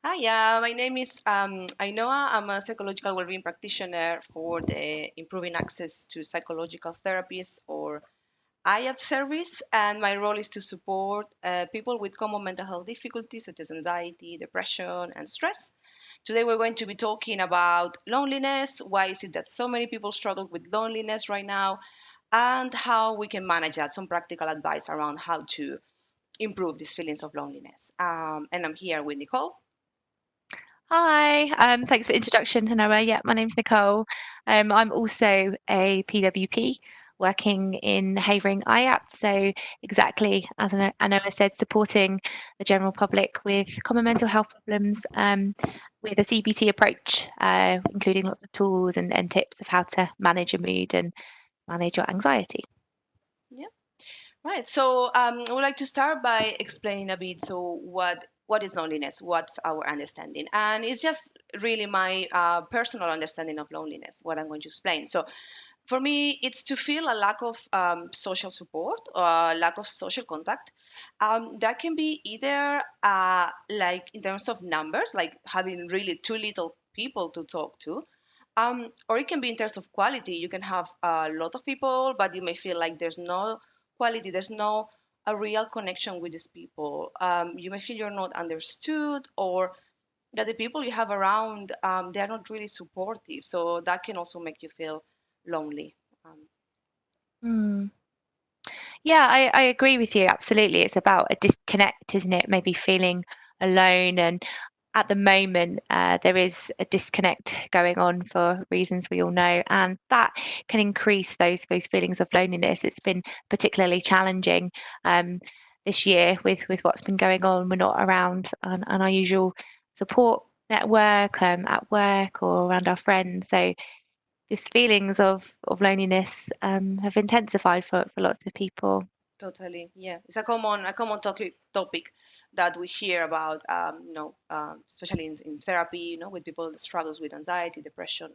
Hi, my name is Aiona. I'm a psychological well-being practitioner for the Improving Access to Psychological Therapies, or IAP service, and my role is to support people with common mental health difficulties such as anxiety, depression, and stress. Today, we're going to be talking about loneliness. Why is it that so many people struggle with loneliness right now, and how we can manage that? Some practical advice around how to improve these feelings of loneliness. And I'm here with Nicole. Hi, thanks for the introduction, Hanoa. Yeah, my name's Nicole. I'm also a PWP working in Havering IAPT. So exactly as Anoa said, supporting the general public with common mental health problems with a CBT approach, including lots of tools and tips of how to manage your mood and manage your anxiety. Yeah. Right. So I would like to start by explaining a bit. So what is loneliness? What's our understanding? And it's just really my personal understanding of loneliness. What I'm going to explain. So for me, it's to feel a lack of social support or lack of social contact. That can be either like in terms of numbers, like having really too little people to talk to. Or it can be in terms of quality. You can have a lot of people, but you may feel like there's no quality, there's no a real connection with these people. You may feel you're not understood, or that the people you have around, they're not really supportive. So that can also make you feel lonely. Um, Hmm. Yeah, I agree with you. Absolutely. It's about a disconnect, isn't it? Maybe feeling alone. And at the moment, there is a disconnect going on for reasons we all know. And that can increase those feelings of loneliness. It's been particularly challenging um, this year with what's been going on. We're not around on our usual support network at work or around our friends. So these feelings of loneliness have intensified for lots of people. Totally, yeah. It's a common topic that we hear about, especially in therapy, with people that struggles with anxiety, depression.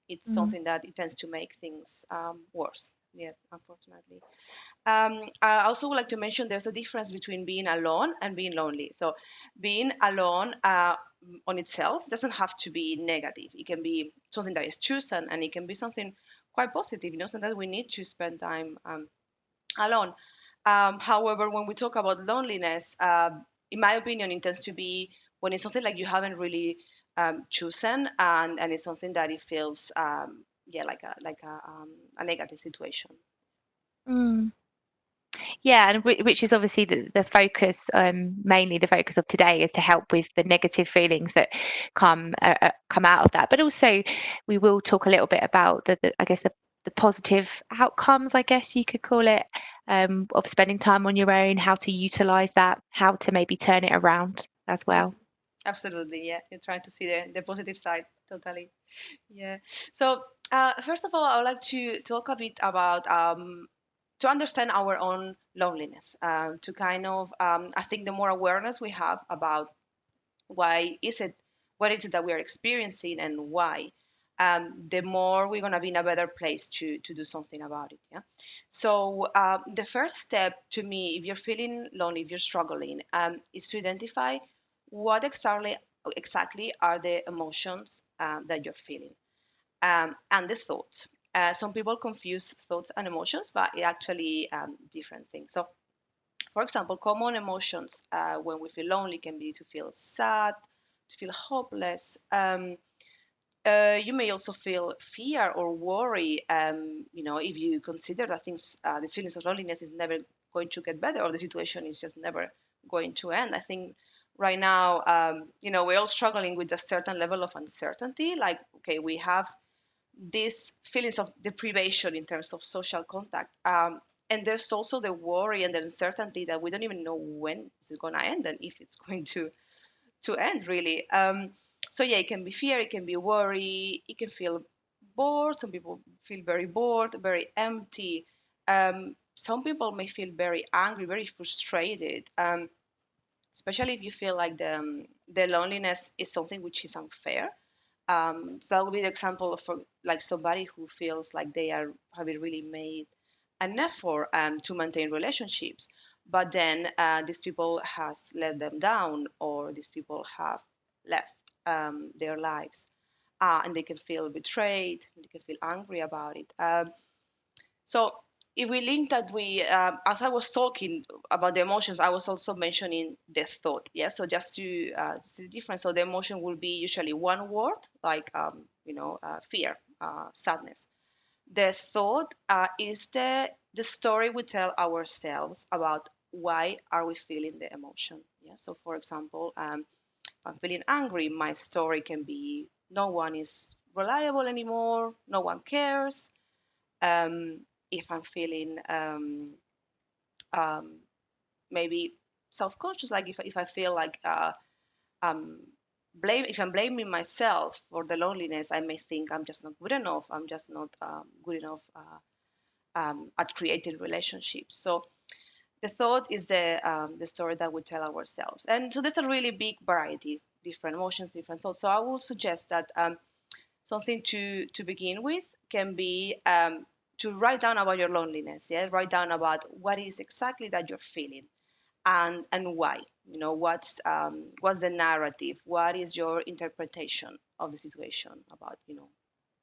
It's Mm. something that it tends to make things worse. Yeah, unfortunately. I also would like to mention there's a difference between being alone and being lonely. So, being alone on itself doesn't have to be negative. It can be something that is chosen, and it can be something quite positive. Sometimes we need to spend time alone. However, when we talk about loneliness, in my opinion, it tends to be when it's something like you haven't really chosen, and it's something that it feels, yeah, like a negative situation. Mm. Yeah, and which is obviously the focus, mainly the focus of today is to help with the negative feelings that come out of that. But also, we will talk a little bit about I guess the positive outcomes, I guess you could call it, of spending time on your own, how to utilize that, how to maybe turn it around as Mhm. well. Absolutely, yeah. You're trying to see the positive side, totally. Yeah. So, first of all, I would like to talk a bit about to understand our own loneliness, to kind of, I think the more awareness we have about why is it what is it that we are experiencing and why, the more we're going to be in a better place to do something about it. Yeah. So the first step to me, if you're feeling lonely, if you're struggling, is to identify what exactly are the emotions that you're feeling, and the thoughts. Some people confuse thoughts and emotions, but it actually different things. So for example, common emotions when we feel lonely can be to feel sad, to feel hopeless. You may also feel fear or worry. If you consider that these feelings of loneliness is never going to get better, or the situation is just never going to end. I think right now, we're all struggling with a certain level of uncertainty. Like, okay, we have these feelings of deprivation in terms of social contact. And there's also the worry and the uncertainty that we don't even know when it's going to end and if it's going to end really. So yeah, it can be fear, it can be worry, it can feel bored. Some people feel very bored, very empty. Some people may feel very angry, very frustrated. Especially if you feel like the loneliness is something which is unfair. So that would be the example for like somebody who feels like they are having really made an effort to maintain relationships, but then these people has let them down, or these people have left their lives, and they can feel betrayed, they can feel angry about it. So if we link that, as I was talking about the emotions, I was also mentioning the thought. Yeah. So just to see the difference. So the emotion will be usually one word, like fear, sadness. The thought is the story we tell ourselves about why are we feeling the emotion. Yeah. So for example, if I'm feeling angry, my story can be no one is reliable anymore, no one cares. If I'm feeling um, maybe self-conscious, like if I feel like um, if I'm blaming myself for the loneliness, I may think I'm just not good enough. I'm just not good enough at creating relationships. So the thought is the story that we tell ourselves, and so there's a really big variety, different emotions, different thoughts. So I will suggest that something to begin with can be to write down about your loneliness. Yeah, write down about what is exactly that you're feeling, and why. What's the narrative? What is your interpretation of the situation about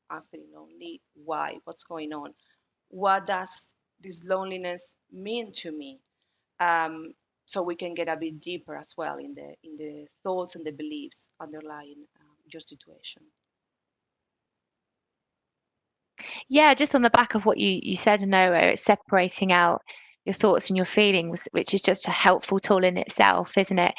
I'm feeling lonely. Why? What's going on? What does this loneliness mean to me? Um, so we can get a bit deeper as well in the thoughts and the beliefs underlying your situation. Yeah, just on the back of what you said, Noah, it's separating out your thoughts and your feelings, which is just a helpful tool in itself, isn't it?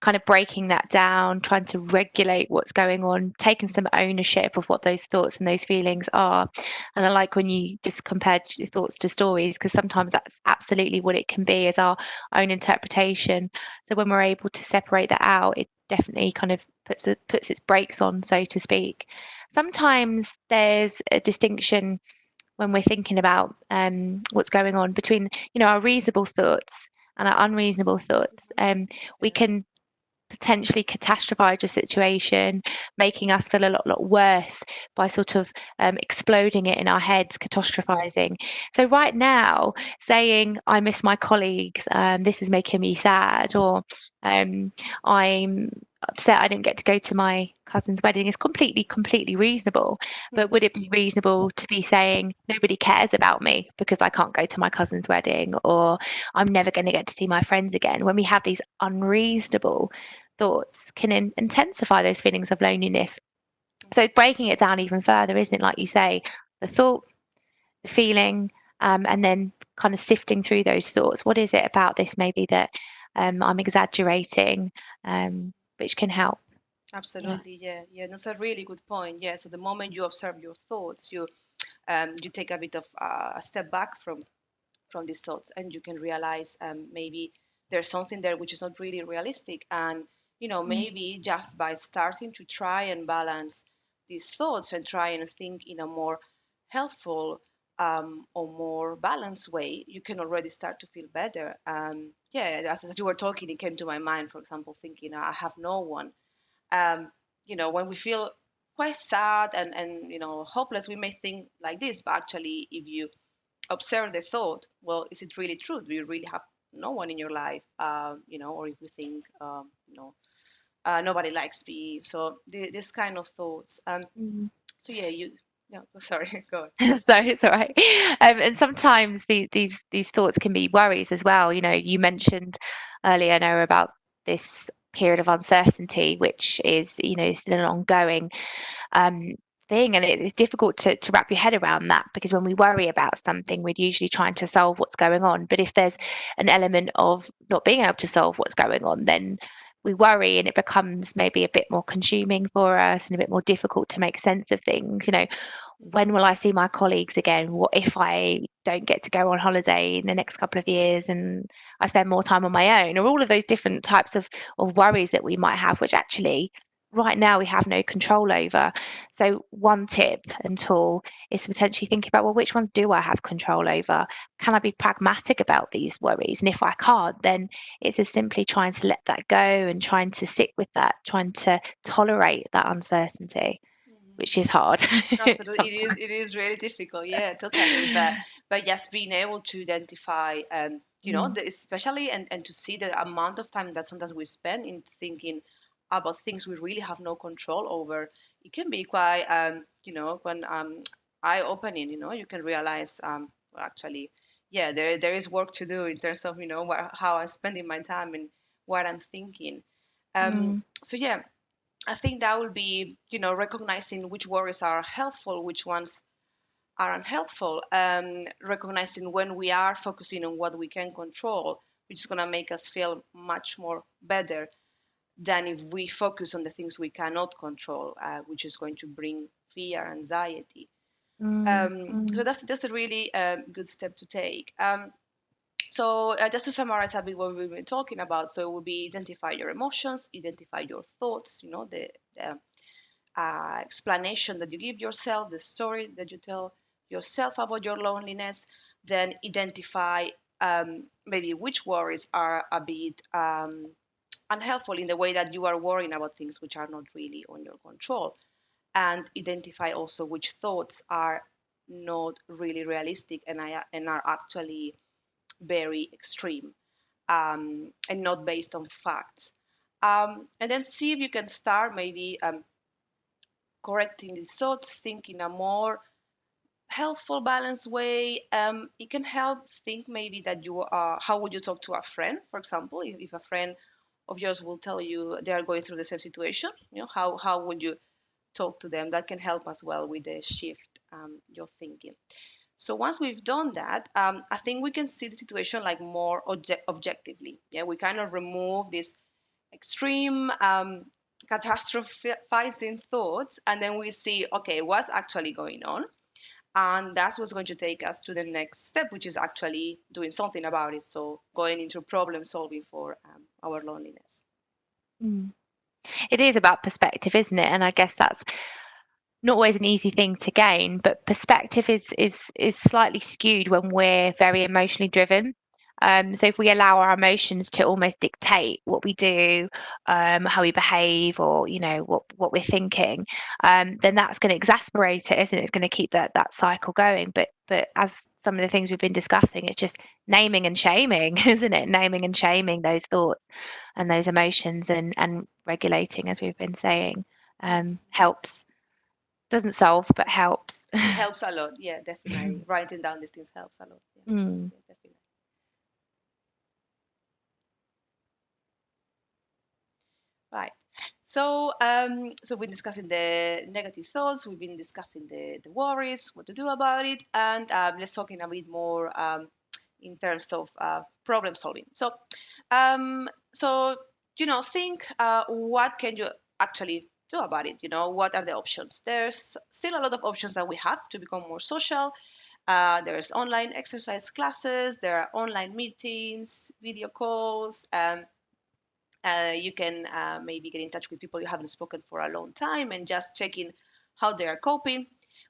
Kind of breaking that down, trying to regulate what's going on, taking some ownership of what those thoughts and those feelings are. And I like when you just compared your thoughts to stories, because sometimes that's absolutely what it can be, as our own interpretation. So when we're able to separate that out, it definitely kind of puts its brakes on, so to speak. Sometimes there's a distinction when we're thinking about what's going on between, our reasonable thoughts and our unreasonable thoughts. We Yeah. can potentially catastrophize a situation, making us feel a lot worse by sort of exploding it in our heads, catastrophizing. So right now, saying I miss my colleagues, this is making me sad, or um, I'm upset I didn't get to go to my cousin's wedding is completely reasonable. But would it be reasonable to be saying nobody cares about me because I can't go to my cousin's wedding, or I'm never going to get to see my friends again, when we have these unreasonable thoughts can intensify those feelings of loneliness. So breaking it down even further, isn't it? Like you say, the thought, the feeling, and then kind of sifting through those thoughts. What is it about this maybe that I'm exaggerating, which can help? Yeah. Absolutely, yeah, yeah. That's a really good point. Yeah. So the moment you observe your thoughts, you take a bit of a step back from these thoughts, and you can realize maybe there's something there which is not really realistic, and Mm. maybe just by starting to try and balance these thoughts and try and think in a more helpful or more balanced way, you can already start to feel better. Yeah, as you were talking, it came to my mind, for example, thinking I have no one. um, when we feel quite sad and hopeless, we may think like this. But actually, if you observe the thought, well, is it really true? Do you really have no one in your life? Or if we think, nobody likes me. So this kind of thoughts. Mm. So yeah, yeah. Sorry, go on. So it's all right. And sometimes these thoughts can be worries as well. You mentioned earlier, Noah, about this period of uncertainty, which is, still an ongoing um, thing. And it's difficult to wrap your head around that, because when we worry about something, we're usually trying to solve what's going on. But if there's an element of not being able to solve what's going on, then we worry and it becomes maybe a bit more consuming for us and a bit more difficult to make sense of things. When will I see my colleagues again? What if I don't get to go on holiday in the next couple of years and I spend more time on my own? Or all of those different types of worries that we might have, which actually right now we have no control over. So one tip and tool is to potentially think about, well, which ones do I have control over? Can I be pragmatic about these worries? And if I can't, then it's as simply trying to let that go and trying to sit with that, trying to tolerate that uncertainty, Mhm. which is hard Absolutely, it is. sometimes. It is really difficult. Yeah, totally. But just being able to identify, Mm, especially and to see the amount of time that sometimes we spend in thinking, about things we really have no control over, it can be quite, when eye-opening. You can realize, well, actually, yeah, there is work to do in terms of, how I'm spending my time and what I'm thinking. Mm, So yeah, I think that would be, recognizing which worries are helpful, which ones are unhelpful, recognizing when we are focusing on what we can control, which is going to make us feel much more better than if we focus on the things we cannot control, which is going to bring fear, anxiety. So mm, that's a really good step to take. So just to summarize a bit what we've been talking about, so it would be identify your emotions, identify your thoughts, the explanation that you give yourself, the story that you tell yourself about your loneliness, then identify maybe which worries are a bit unhelpful in the way that you are worrying about things which are not really on your control, and identify also which thoughts are not really realistic and are actually very extreme, and not based on facts. And then see if you can start maybe correcting these thoughts, think in a more helpful, balanced way. It can help think maybe that you are, how would you talk to a friend, for example, if a friend of yours will tell you they are going through the same situation, how would you talk to them? That can help as well with the shift you're thinking. So once we've done that, I think we can see the situation like more objectively. Yeah, we kind of remove this extreme catastrophizing thoughts, and then we see, okay, what's actually going on, and that's what's going to take us to the next step, which is actually doing something about it, so going into problem solving for our loneliness. mm. It is about perspective, isn't it? And I guess that's not always an easy thing to gain, but perspective is slightly skewed when we're very emotionally driven. So if we allow our emotions to almost dictate what we do, how we behave, or what we're thinking, then that's going to exasperate it, isn't it? It's going to keep that cycle going. But as some of the things we've been discussing, it's just naming and shaming, isn't it? Naming and shaming those thoughts and those emotions, and regulating, as we've been saying, helps. Doesn't solve, but helps. It helps a lot, yeah, definitely. Writing down these things helps a lot, yeah, Mm, yeah, definitely. Right. So we're discussing the negative thoughts. We've been discussing the worries, what to do about it, and let's talk in a bit more in terms of problem solving. So think what can you actually do about it? What are the options? There's still a lot of options that we have to become more social. There's online exercise classes. There are online meetings, video calls. You can maybe get in touch with people you haven't spoken for a long time and just checking how they are coping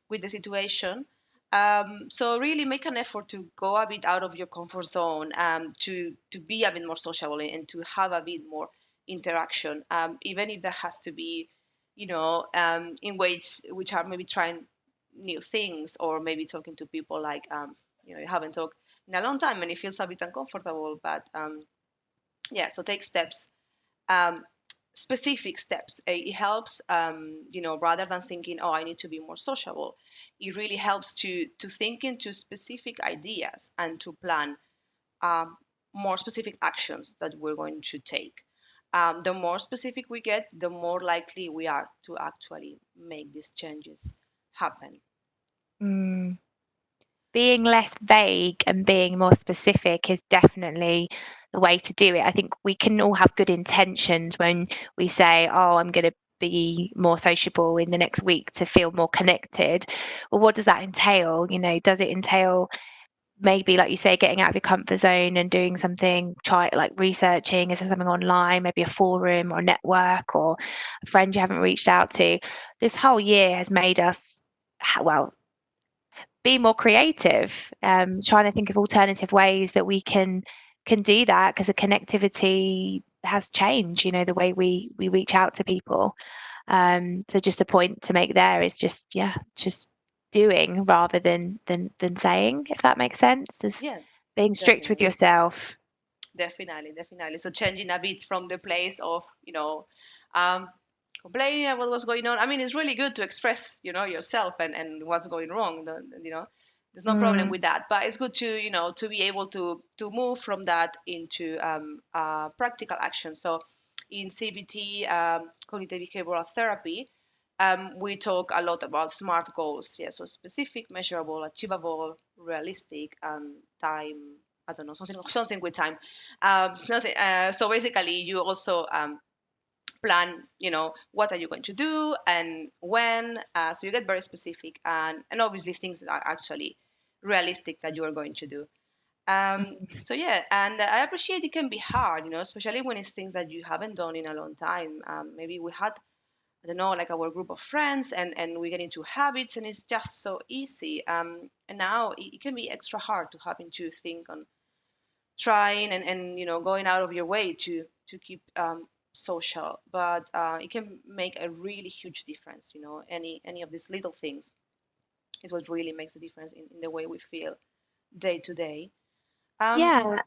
with the situation. So really make an effort to go a bit out of your comfort zone, to be a bit more sociable and to have a bit more interaction, even if that has to be, in ways which are maybe trying new things, or maybe talking to people like, you haven't talked in a long time and it feels a bit uncomfortable. But yeah, so take steps, um, specific steps. It helps, rather than thinking, oh, I need to be more sociable. It really helps to think into specific ideas and to plan um, more specific actions that we're going to take. The more specific we get, the more likely we are to actually make these changes happen. mm. Being less vague and being more specific is definitely the way to do it. I think we can all have good intentions when we say, "Oh, I'm going to be more sociable in the next week to feel more connected." Well, what does that entail? Does it entail maybe, like you say, getting out of your comfort zone and doing something, try like researching, is there something online, maybe a forum or a network or a friend you haven't reached out to? This whole year has made us, well, be more creative, trying to think of alternative ways that we can do that, because the connectivity has changed, the way we reach out to people. So just a point to make there is just doing rather than saying, if that makes sense, is Yeah, being strict with definitely. yourself. Definitely, definitely. So changing a bit from the place of, um, complaining about what's going on. I mean, it's really good to express, yourself and what's going wrong. There's no problem Mm. with that, but it's good to, to be able to move from that into practical action. So in CBT, cognitive behavioral therapy, we talk a lot about SMART goals. Yeah, so specific, measurable, achievable, realistic, and time. I don't know, something with time. So basically, you also plan, what are you going to do and when. So you get very specific, and obviously things that are actually realistic that you are going to do. So yeah, and I appreciate it can be hard, especially when it's things that you haven't done in a long time. Maybe we had, I don't know, like our group of friends, and we get into habits, and it's just so easy. And now it can be extra hard to having to think on trying and going out of your way to keep social, but it can make a really huge difference. Any of these little things is what really makes a difference in the way we feel day to day. um Yeah.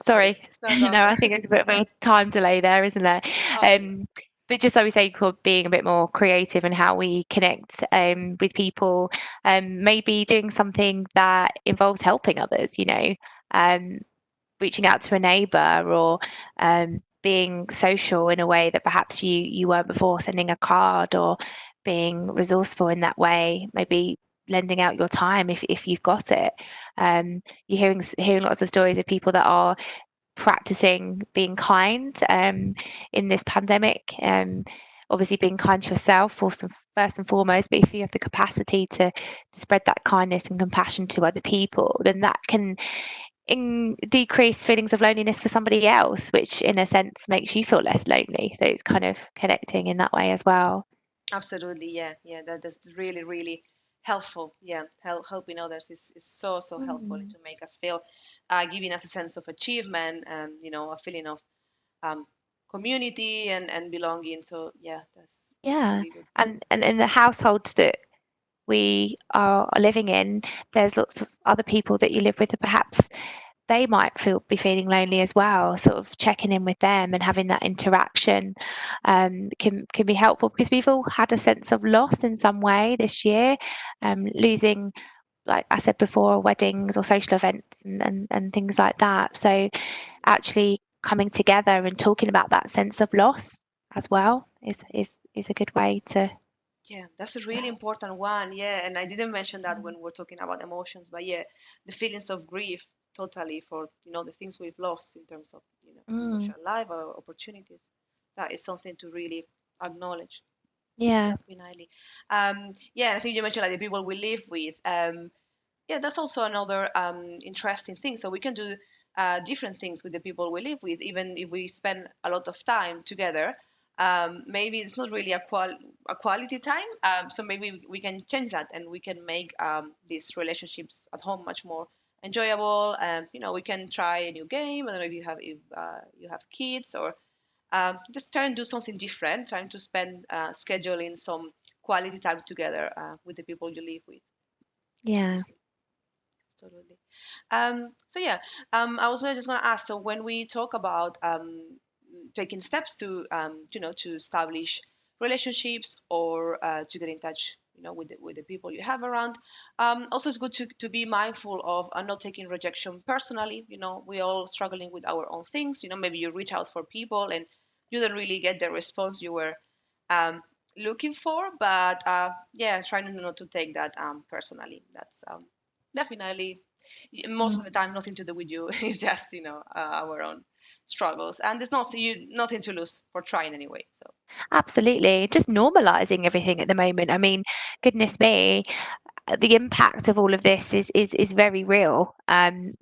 Sorry, Sorry, sorry, go no, ahead. I think there's a bit of a time delay there, isn't there? Oh yeah. Um, but just like we say, called being a bit more creative in how we connect with people, maybe doing something that involves helping others, um, reaching out to a neighbour or being social in a way that perhaps you weren't before, sending a card or being resourceful in that way, maybe lending out your time if you've got it. You're hearing lots of stories of people that are practicing being kind in this pandemic. Obviously, being kind to yourself first and foremost, but if you have the capacity to spread that kindness and compassion to other people, then that can decrease feelings of loneliness for somebody else, which in a sense makes you feel less lonely. So it's kind of connecting in that way as well. Absolutely, yeah, yeah. That's really, really helpful. Yeah, helping others is so helpful Mm. to make us feel, giving us a sense of achievement and a feeling of um, community and belonging. So yeah, that's Yeah. really good. And in the households that we are living in, there's lots of other people that you live with that perhaps they might be feeling lonely as well. Sort of checking in with them and having that interaction can be helpful because we've all had a sense of loss in some way this year, losing, like I said before, weddings or social events and things like that. So actually coming together and talking about that sense of loss as well is a good way to. Yeah, that's a really important one. Yeah, and I didn't mention that when we're talking about emotions, but yeah, the feelings of grief totally for the things we've lost in terms of Mm, social life or opportunities. That is something to really acknowledge. yeah. Definitely. Yeah, I think you mentioned like the people we live with. Yeah, that's also another interesting thing. So we can do different things with the people we live with, even if we spend a lot of time together. Maybe it's not really a quality time. So maybe we can change that and we can make these relationships at home much more enjoyable. We can try a new game. I don't know if you have kids, or just try and do something different. Trying to spend scheduling some quality time together with the people you live with. Yeah. Absolutely. So yeah, I was just going to ask. So when we talk about taking steps to to establish relationships or to get in touch, with the people you have around, also it's good to be mindful of not taking rejection personally. We all struggling with our own things. Maybe you reach out for people and you don't really get the response you were um, looking for, but yeah, trying not to take that personally. That's definitely most of the time nothing to do with you. It's just our own struggles, and there's nothing to lose for trying anyway. So Absolutely. Just normalizing everything at the moment. I mean, goodness me, the impact of all of this is very real.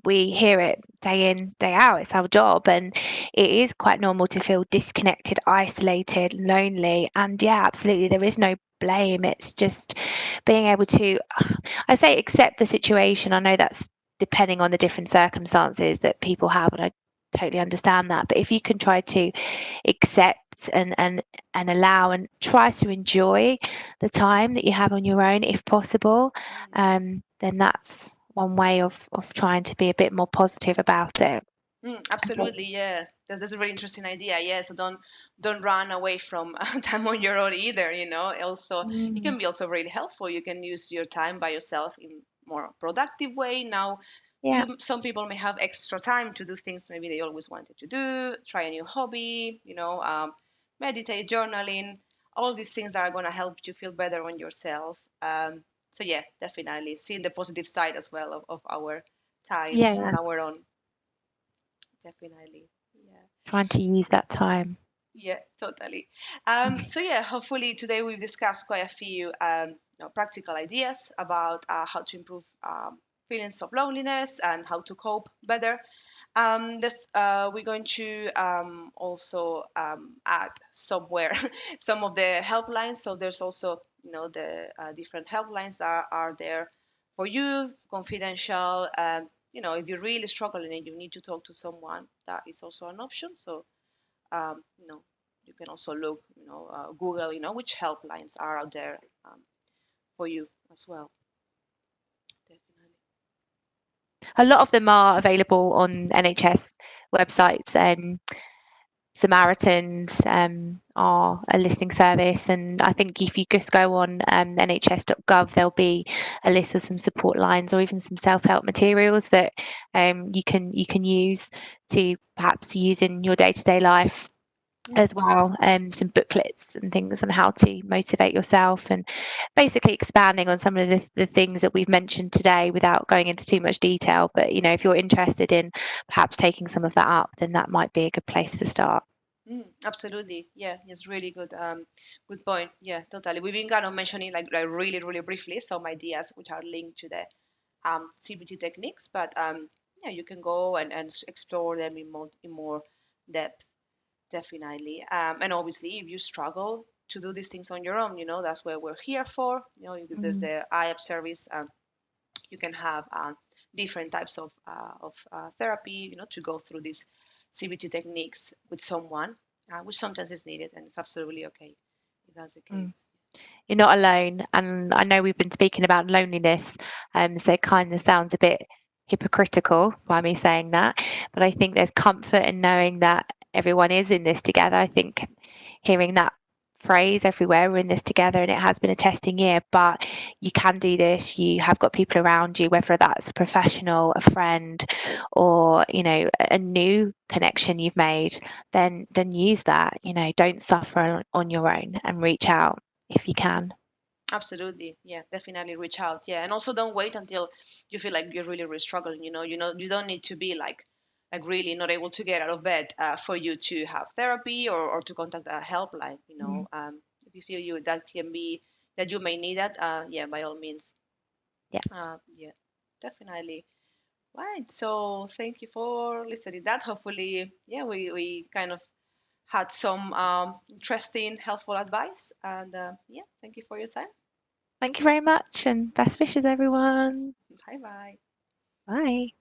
We hear it day in, day out. It's our job, and it is quite normal to feel disconnected, isolated, lonely. And yeah, absolutely, there is no blame. It's just being able to, I say, accept the situation. I know that's depending on the different circumstances that people have, and I totally understand that. But if you can try to accept and allow and try to enjoy the time that you have on your own if possible, then that's one way of trying to be a bit more positive about it. I think. absolutely, yeah, That's a really interesting idea. Yeah, so don't run away from time on your own either. Also it Mm, can be also really helpful. You can use your time by yourself in more productive way. Now, yeah, some people may have extra time to do things maybe they always wanted to do. Try a new hobby. Meditate, journaling. All these things that are going to help you feel better on yourself. So yeah, definitely seeing the positive side as well of our time yeah. on our own. Definitely. Yeah. Trying to use that time. Yeah, totally. So yeah, hopefully today we've discussed quite a few practical ideas about how to improve feelings of loneliness and how to cope better. We're going to also add somewhere some of the helplines. So there's also the different helplines that are there for you, confidential. If you're really struggling and you need to talk to someone, that is also an option. So um, you know, you can also look, Google, which helplines are out there for you as well. Definitely. A lot of them are available on NHS websites. Samaritans are a listening service, and I think if you just go on nhs.gov, there'll be a list of some support lines or even some self-help materials that you can use to perhaps use in your day-to-day life Mm, as well, some booklets and things on how to motivate yourself, and basically expanding on some of the things that we've mentioned today without going into too much detail. But if you're interested in perhaps taking some of that up, then that might be a good place to start. absolutely. Yeah, it's really good. Good point. Yeah, totally. We've been kind of mentioning like really, really briefly some ideas which are linked to the CBT techniques, but yeah, you can go and explore them in more depth. Definitely. And obviously, if you struggle to do these things on your own, that's where we're here for. There's Mm. the IAP service. You can have different types of therapy, to go through these CBT techniques with someone, which sometimes is needed, and it's absolutely okay if that's the Mm. case. You're not alone. And I know we've been speaking about loneliness, so it kind of sounds a bit hypocritical by me saying that. But I think there's comfort in knowing that everyone is in this together. I think hearing that phrase everywhere, we're in this together, and it has been a testing year, but you can do this. You have got people around you, whether that's a professional, a friend, or a new connection you've made. Then use that. Don't suffer on your own, and reach out if you can. Absolutely. Yeah, definitely reach out. Yeah. And also don't wait until you feel like you're really, really struggling. You don't need to be like really not able to get out of bed for you to have therapy or to contact a helpline. Mm. If you feel that you may need that, yeah, by all means. Yeah. Yeah, definitely. Right. So thank you for listening. That hopefully, yeah, we kind of had some interesting, helpful advice. And yeah, thank you for your time. Thank you very much, and best wishes, everyone. Bye bye. Bye.